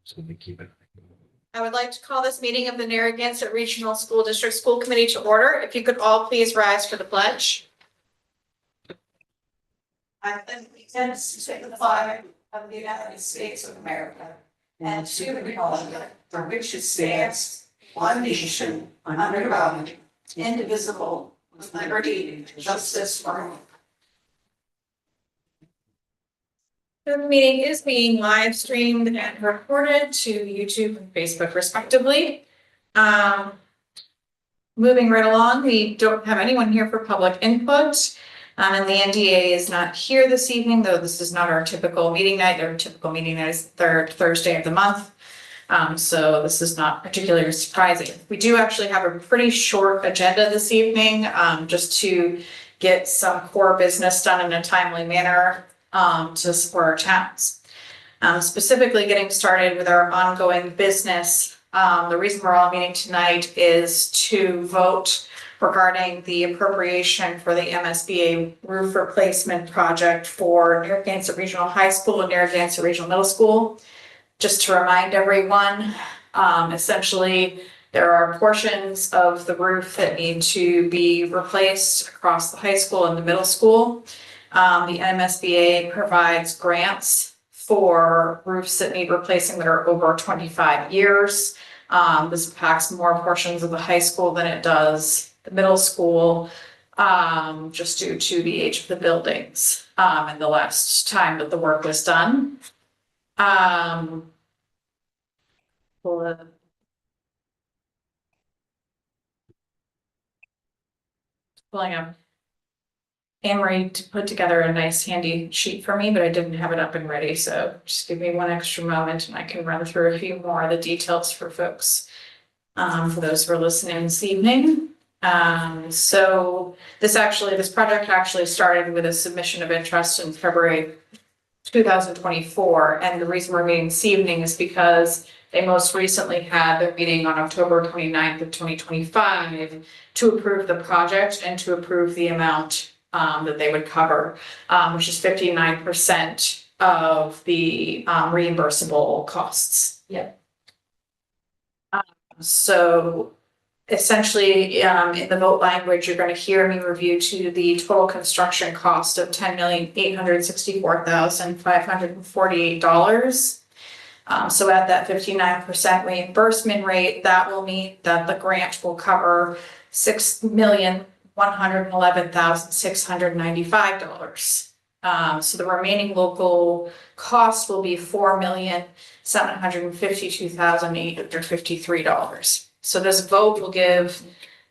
So we keep it. I would like to call this meeting of the Narragansett Regional School District School Committee to order. If you could all please rise for the pledge. I pledge allegiance to the flag of the United States of America and to the republic for which it stands, one nation, under God, indivisible, with liberty and justice for all. The meeting is being live streamed and recorded to YouTube and Facebook respectively. Moving right along, we don't have anyone here for public input. And the NDA is not here this evening, though this is not our typical meeting night. Our typical meeting night is the third Thursday of the month. So this is not particularly surprising. We do actually have a pretty short agenda this evening, just to get some core business done in a timely manner to support our towns. Specifically getting started with our ongoing business. The reason we're all meeting tonight is to vote regarding the appropriation for the MSBA roof replacement project for Narragansett Regional High School and Narragansett Regional Middle School. Just to remind everyone, essentially there are portions of the roof that need to be replaced across the high school and the middle school. The MSBA provides grants for roofs that need replacing that are over 25 years. This impacts more portions of the high school than it does the middle school, just due to the age of the buildings, and the last time that the work was done. Pulling up. Anne-Marie put together a nice handy sheet for me, but I didn't have it up and ready, so just give me one extra moment and I can run through a few more of the details for folks, for those who are listening this evening. So this project actually started with a submission of interest in February 2024, and the reason we're meeting this evening is because they most recently had their meeting on October 29th of 2025 to approve the project and to approve the amount that they would cover, which is 59% of the reimbursable costs. Yeah. So essentially, in the vote language, you're going to hear me review to the total construction cost of $10,864,548. So at that 59% reimbursement rate, that will mean that the grant will cover $6,111,695. So the remaining local cost will be $4,752,853. So this vote will give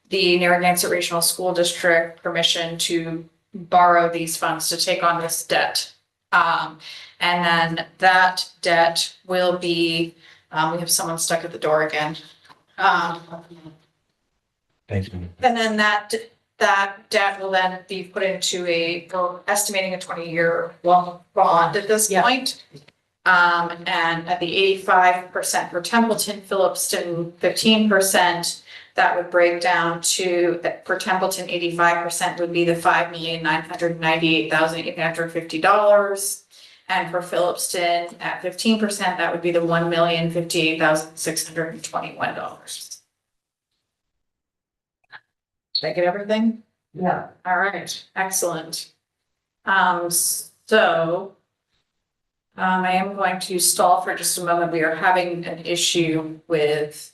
the Narragansett Regional School District permission to borrow these funds to take on this debt. And then that debt will be, we have someone stuck at the door again. Thank you. And then that debt will then be put into we're estimating a 20-year bond at this point. And at the 85% for Templeton, Phillipston 15%, that would break down to, for Templeton, 85% would be the $5,998,850. And for Phillipston at 15%, that would be the $1,058,621. Did I get everything? Yeah. All right, excellent. I am going to stall for just a moment. We are having an issue with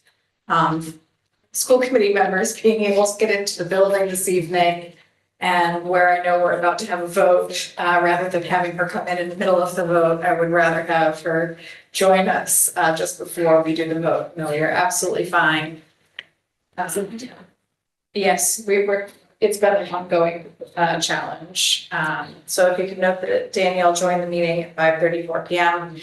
school committee members being able to get into the building this evening. And where I know we're about to have a vote, rather than having her come in the middle of the vote, I would rather have her join us just before we do the vote. No, you're absolutely fine. Absolutely. Yes, it's been an ongoing challenge. So if you can note that Danielle joined the meeting at 5:34 p.m.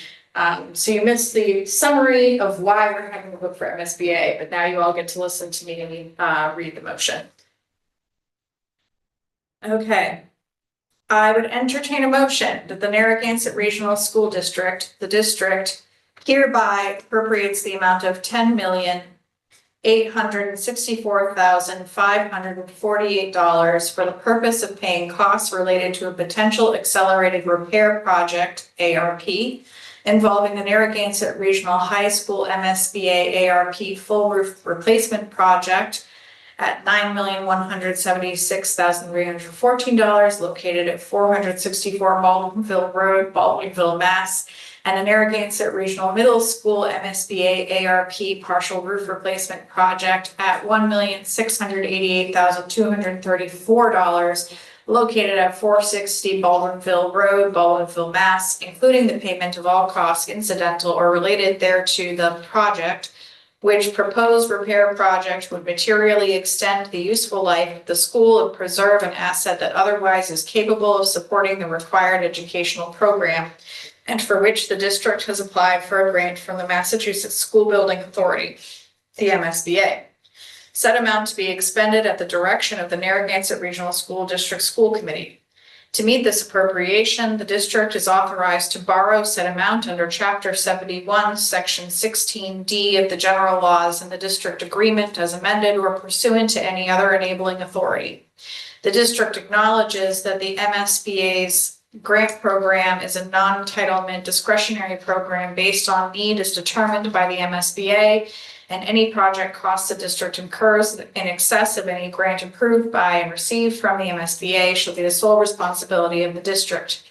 So you missed the summary of why we're having a vote for MSBA, but now you all get to listen to me read the motion. Okay. I would entertain a motion that the Narragansett Regional School District, the district, hereby appropriates the amount of $10,864,548 for the purpose of paying costs related to a potential accelerated repair project, ARP, involving the Narragansett Regional High School MSBA ARP full roof replacement project at $9,176,314, located at 464 Baldwinville Road, Baldwinville, Mass. And a Narragansett Regional Middle School MSBA ARP partial roof replacement project at $1,688,234, located at 460 Baldwinville Road, Baldwinville, Mass., including the payment of all costs incidental or related thereto the project, which proposed repair project would materially extend the useful life of the school and preserve an asset that otherwise is capable of supporting the required educational program, and for which the district has applied for a grant from the Massachusetts School Building Authority, the MSBA. Said amount to be expended at the direction of the Narragansett Regional School District School Committee. To meet this appropriation, the district is authorized to borrow said amount under Chapter 71, Section 16D of the general laws and the district agreement as amended or pursuant to any other enabling authority. The district acknowledges that the MSBA's grant program is a non-entitlement discretionary program based on need as determined by the MSBA, and any project costs the district incurs in excess of any grant approved by and received from the MSBA shall be the sole responsibility of the district.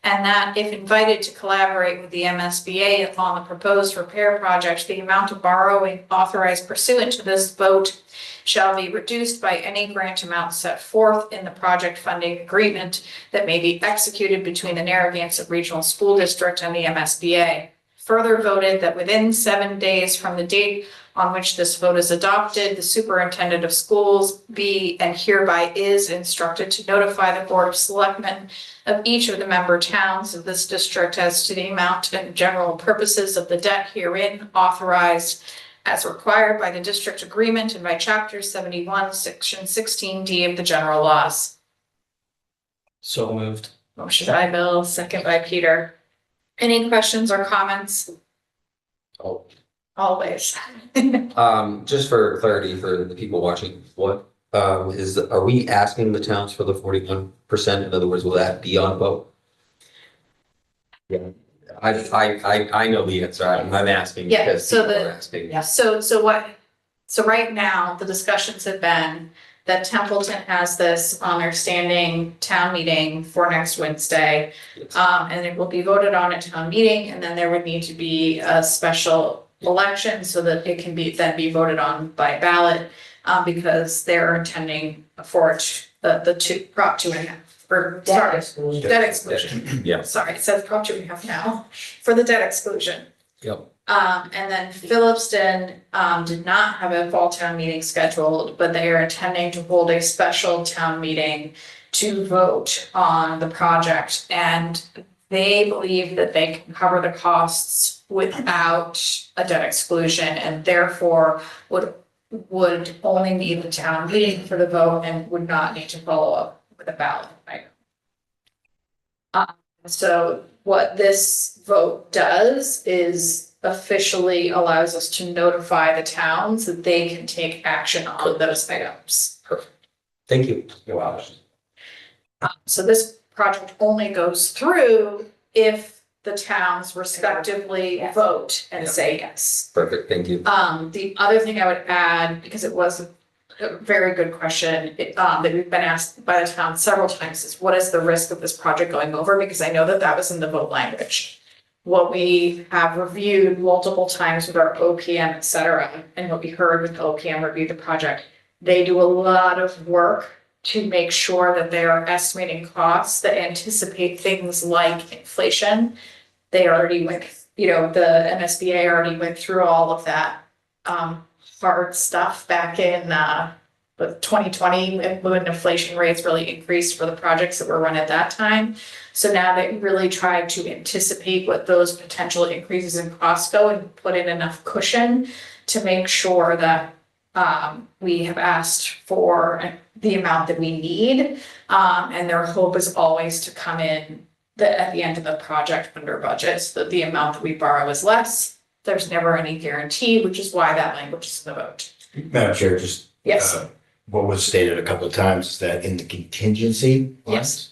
And that if invited to collaborate with the MSBA upon the proposed repair project, the amount of borrowing authorized pursuant to this vote shall be reduced by any grant amount set forth in the project funding agreement that may be executed between the Narragansett Regional School District and the MSBA. Further voted that within 7 days from the date on which this vote is adopted, the superintendent of schools be and hereby is instructed to notify the Board of Selectmen of each of the member towns of this district as to the amount and general purposes of the debt herein authorized as required by the district agreement and by Chapter 71, Section 16D of the general laws. So moved. Motion by Bill, second by Peter. Any questions or comments? Oh, Always. just for clarity for the people watching, are we asking the towns for the 41%? In other words, will that be on vote? Yeah, I know the answer. I'm asking Yeah, because so people are asking. Yeah, so right now, the discussions have been that Templeton has this on their standing town meeting for next Wednesday. Yes. And it will be voted on at town meeting, and then there would need to be a special election so that it can be voted on by ballot. Because they're intending for it, the Prop 2.5, or sorry, debt exclusion. Yeah. Sorry, it says Prop 2.5 now, for the debt exclusion. Yep. And then Phillipston, did not have a fall town meeting scheduled, but they are intending to hold a special town meeting to vote on the project. And they believe that they can cover the costs without a debt exclusion and therefore would only need the town meeting for the vote and would not need to follow up with a ballot item. So what this vote does is officially allows us to notify the towns that they can take action on those items. Thank you. You're welcome. So this project only goes through if the towns respectively vote and Yeah. say yes. Perfect, thank you. The other thing I would add, because it was a very good question, that we've been asked by the town several times, is what is the risk of this project going over? Because I know that that was in the vote language. What we have reviewed multiple times with our OPM, et cetera, and what we heard with OPM review the project, they do a lot of work to make sure that they are estimating costs that anticipate things like inflation. They already went, the MSBA already went through all of that hard stuff back in 2020 when inflation rates really increased for the projects that were run at that time. So now they really tried to anticipate what those potential increases in costs go and put in enough cushion to make sure that we have asked for the amount that we need. And their hope is always to come in at the end of the project under budget, so that the amount that we borrow is less. There's never any guarantee, which is why that language is in the vote. Madam Chair, just. Yes. What was stated a couple of times is that in the contingency. Yes.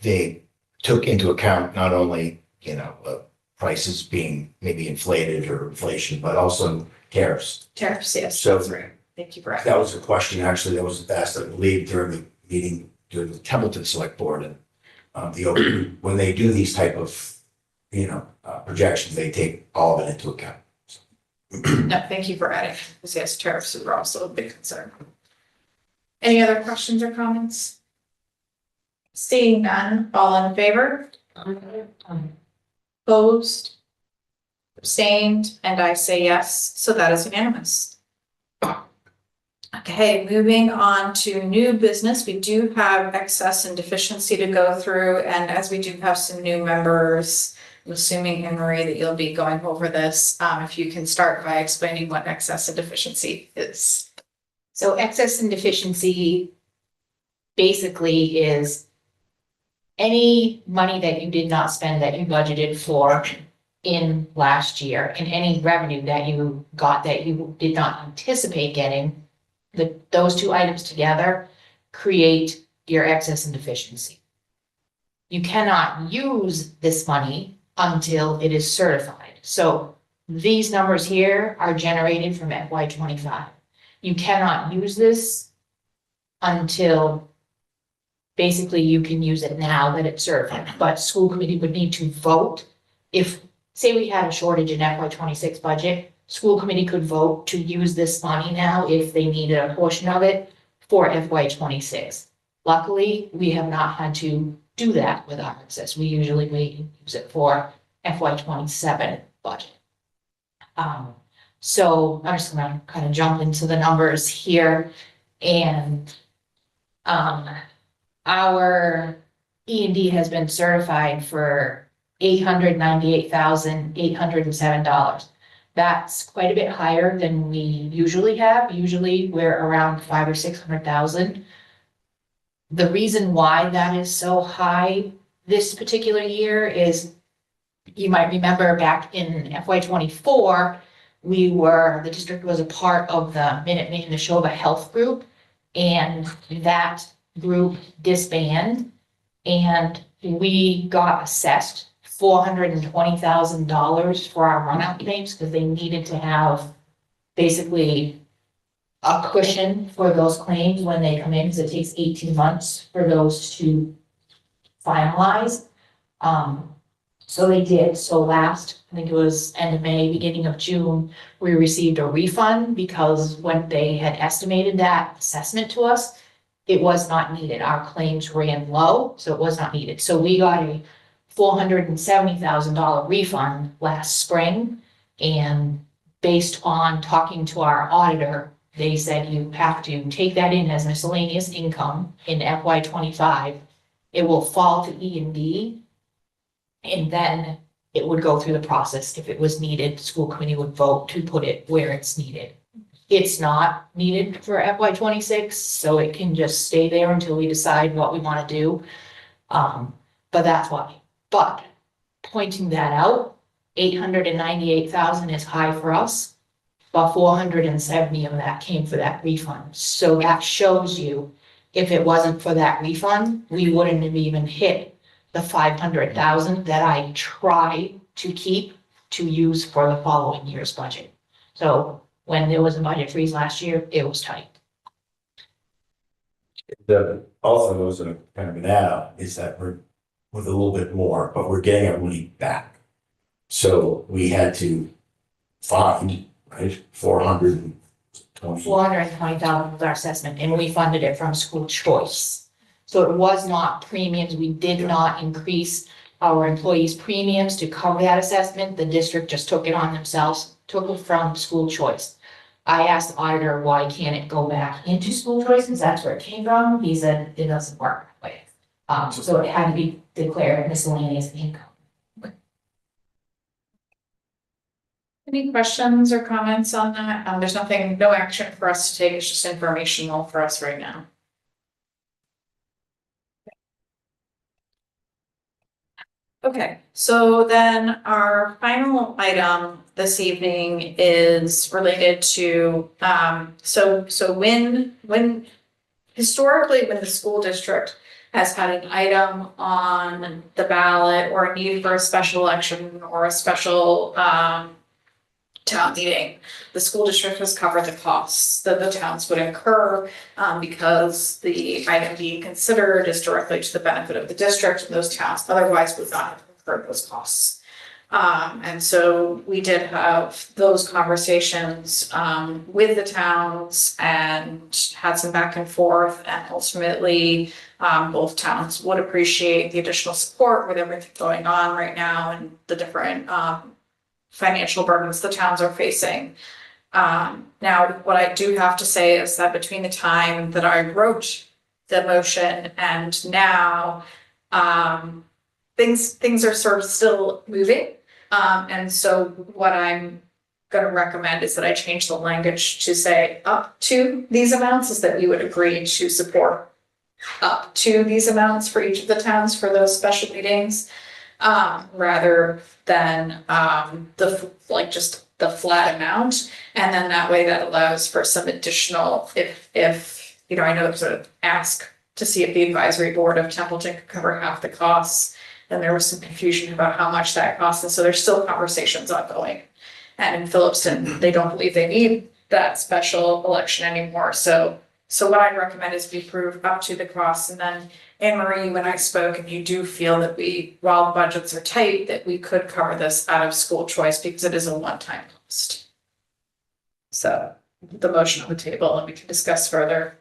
They took into account not only, prices being maybe inflated or inflation, but also tariffs. Tariffs, yes, So- that's right. Thank you, Brett. That was a question actually that was asked, I believe, during the meeting, during the Templeton Select Board and when they do these type of, projections, they take all of it into account. No, thank you for adding, because yes, tariffs are also a big concern. Any other questions or comments? Seeing none, all in favor? Opposed? Abstained, and I say yes, so that is unanimous. Okay, moving on to new business, we do have excess and deficiency to go through, and as we do have some new members, I'm assuming, Anne Marie, that you'll be going over this, if you can start by explaining what excess and deficiency is. So excess and deficiency basically is any money that you did not spend that you budgeted for in last year, and any revenue that you got that you did not anticipate getting, those two items together create your excess and deficiency. You cannot use this money until it is certified. So these numbers here are generated from FY '25. You cannot use this until basically you can use it now that it's certified, but school committee would need to vote. If, say we had a shortage in FY '26 budget, school committee could vote to use this money now if they needed a portion of it for FY '26. Luckily, we have not had to do that with our excess. We usually wait and use it for FY '27 budget. So I'm just gonna kind of jump into the numbers here, and our E&D has been certified for $898,807. That's quite a bit higher than we usually have. Usually we're around 500,000 or 600,000. The reason why that is so high this particular year is, you might remember back in FY '24, the district was a part of the Minuteman Neshoba Health Group, and that group disbanded, and we got assessed $420,000 for our runout claims because they needed to have basically a cushion for those claims when they come in, because it takes 18 months for those to finalize. So they did. So last, I think it was end of May, beginning of June, we received a refund because when they had estimated that assessment to us, it was not needed. Our claims ran low, so it was not needed. So we got a $470,000 refund last spring. And based on talking to our auditor, they said you have to take that in as miscellaneous income in FY '25. It will fall to E&D. And then it would go through the process. If it was needed, the school committee would vote to put it where it's needed. It's not needed for FY '26, so it can just stay there until we decide what we want to do. But that's why. But pointing that out, 898,000 is high for us, but 470 of that came for that refund. So that shows you, if it wasn't for that refund, we wouldn't have even hit the 500,000 that I try to keep to use for the following year's budget. So when there was a budget freeze last year, it was tight. The, also goes in a kind of an add is that we're with a little bit more, but we're getting our money back. So we had to find, right, 420. $420,000 was our assessment, and we funded it from school choice. So it was not premiums. We did not increase our employees' premiums to cover that assessment. The district just took it on themselves, took it from school choice. I asked the auditor, why can't it go back into school choice, because that's where it came from. He said it doesn't work that way. So it had to be declared miscellaneous income. Any questions or comments on that? There's nothing, no action for us to take, it's just informational for us right now. Okay, so then our final item this evening is related to, so when historically, when the school district has had an item on the ballot or a need for a special election or a special, town meeting, the school district has covered the costs that the towns would incur, because the item being considered is directly to the benefit of the district, and those towns otherwise would not have incurred those costs. And so we did have those conversations, with the towns and had some back and forth, and ultimately, both towns would appreciate the additional support with everything going on right now and the different, financial burdens the towns are facing. Now, what I do have to say is that between the time that I wrote the motion and now, things are sort of still moving. And so what I'm gonna recommend is that I change the language to say up to these amounts, is that we would agree to support up to these amounts for each of the towns for those special meetings, rather than, just the flat amount. And then that way that allows for some additional, if, I know there's an ask to see if the advisory board of Templeton could cover half the costs. And there was some confusion about how much that costs, and so there's still conversations ongoing. And in Phillipston, they don't believe they need that special election anymore, so what I'd recommend is we approve up to the costs, and then Anne Marie, when I spoke, and you do feel that we, while budgets are tight, that we could cover this out of school choice because it is a one-time cost. So the motion on the table and we can discuss further.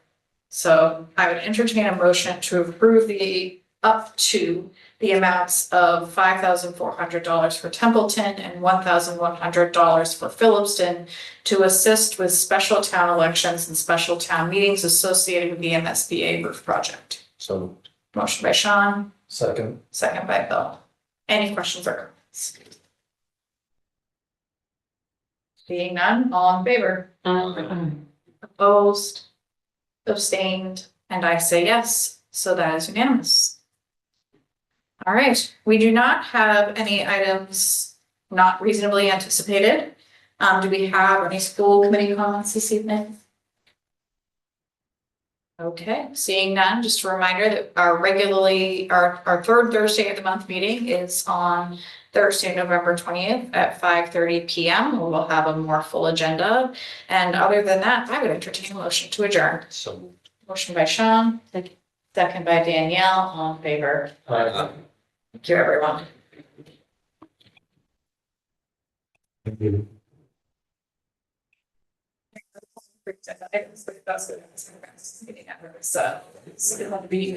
So I would entertain a motion to approve the up to the amounts of $5,400 for Templeton and $1,100 for Phillipston to assist with special town elections and special town meetings associated with the MSBA roof project. So moved. Motion by Sean, Second. second by Bill. Any questions or comments? Seeing none, all in favor? Opposed? Abstained? And I say yes, so that is unanimous. All right, we do not have any items not reasonably anticipated. Do we have any school committee comments this evening? Okay, seeing none, just a reminder that our third Thursday of the month meeting is on Thursday, November 20th at 5:30 p.m. We'll have a more full agenda. And other than that, I would entertain a motion to adjourn. So moved. Motion by Sean, second by Danielle, all in favor. Thank you, everyone. That's good. So, it's going to be